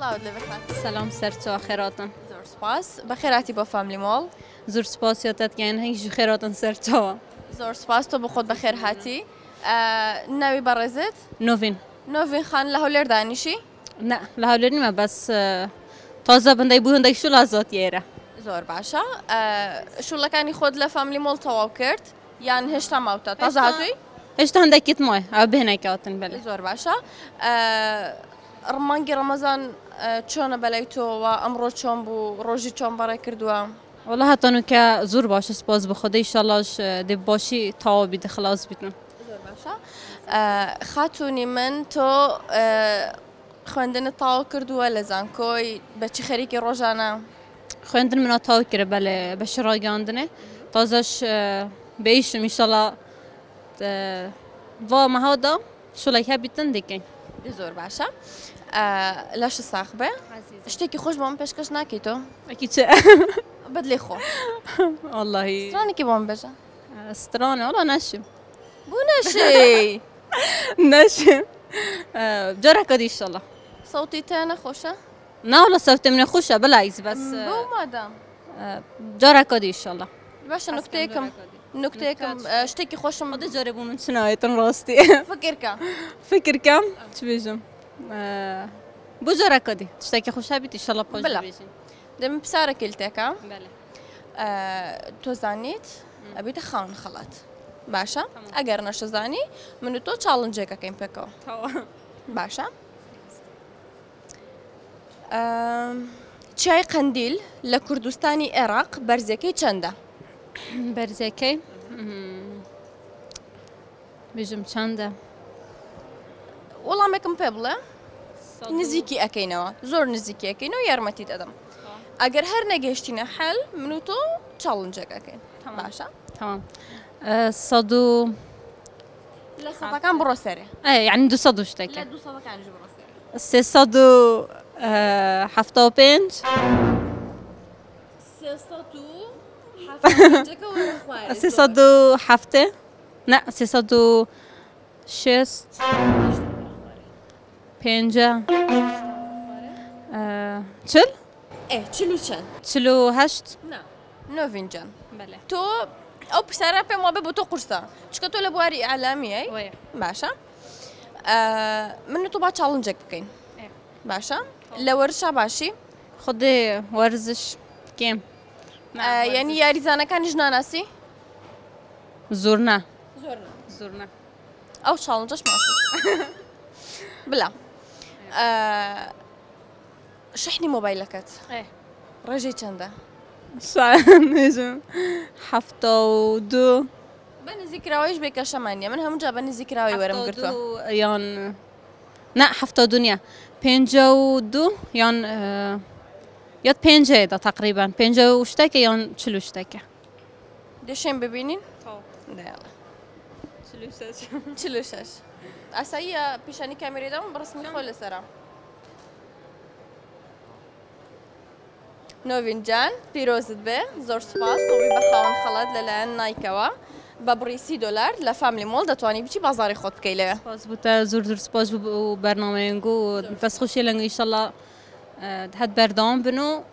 الله ودلي بخير. سلام سرتو خيراتن. زور سپاس. بخیراتی با فاملی مال. زور سپاس یادت گین هیچ خیراتن سرتو. زور سپاس تو بخود بخیر هاتی. نوی برزت؟ نوین. نوین خان لهولر دانشی؟ نه لهولری ما بس تازه بندی بو هندی شو لازات یاره. زور باشه. شو لکنی خود لفاملی مال تواو کرد؟ یعنی هشت ماوتا. تازه هاتوی؟ هشت هندی کیت مای. عبه نکاتن بله. زور باشه. رمانگی رمضان چون بلای تو و امروز چون بو روزی چون برای کردوام. والله هاتونو که زور باشه سپاس بخدا ایشاللهش دب باشی تا بید خلاص بیتن. زور باشه. خاتونی من تو خواندن تاو کردو لزان کوی بچه خریکی روزانه. خواندن من تاو کرد بله بشراگاندنه. تازهش بیشم ایشالله و مهادا شو لایه بیتن دیگه. زور باشه. لاش صاحبه. اشتکی خوش بام پیشکش نکی تو. اکی چه؟ بدلی خو. والله. استرانی کی بام بجا؟ استرانه والله نشیم. بو نشی. نشیم. جرا کدی ایشالله. صوتی تنه خوشه؟ نه والله صوت من خوشه بالعکس بس. بو مادام. جرا کدی ایشالله. باشه نکته کم اشتکی خوشم. خدا جربو من شنایتن راستی. فکر کم. چی بیشم؟ بو جرا کدی. اشتکی خوشه بیت ایشالله پاش بیشیم. دم بسارة كلتك بله. تو زانيت أبيت خان خلات باشا أجر نش زاني منو تو challenge كا كيم بكو باشا شاي قنديل لكردستاني عراق برزكي چنده برزكي بيجم چنده والله ما كم ببله نزيكي أكينوا زور نزيكي أكينوا يارمتي تدم اگر هر نگهشتینه حل منو تو چالنج اکن باشه تمام صدو لا صدا كان بروسري يعني دو صدو اشتكي لا دو صدا كان بروسري سي صدو حفته و پنج سي صدو حفته نه سي صدو شست پنجه چل ايه چلو چند چلو هشت نه نو فنجان بله تو او بسرعه به ما ببو تو قرصه چکه تو لبواری اعلامی ای باشه منو تو با چالنجک بکن باشه لورشا باشی خود ورزش کم یعنی یاری زنه کنیش نانسی زورنا زورنا او چالنجش ماسد بلا شحني موبايلكت ايه رجي چنده نجم حفته و دو بني ذكراويش بك شمانية من هم جا بني ذكراوي ورم قرتوا يان نه حفته دنیا پنجه و دو یان یاد پنجه دا تقریبا پنجه و اشتکه یان چلو اشتکه دشين ببینین؟ نه يلا چلو چلو شش اسایی پیشانی کامری دارم برسمی خول سرم نوین جان پیروزت به زور سپاس طوبی بخوان خلد للان نایکوا ببريسي دولار لفاملي مول دتواني بشي بازاري خود بكيله سپاس بوتا زور سپاس بو برنامه انگو بس خوشی لنگ ان شاء الله هاد بردام بنو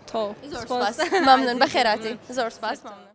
تو زور سپاس ممنون بخيراتي زور سپاس ممنون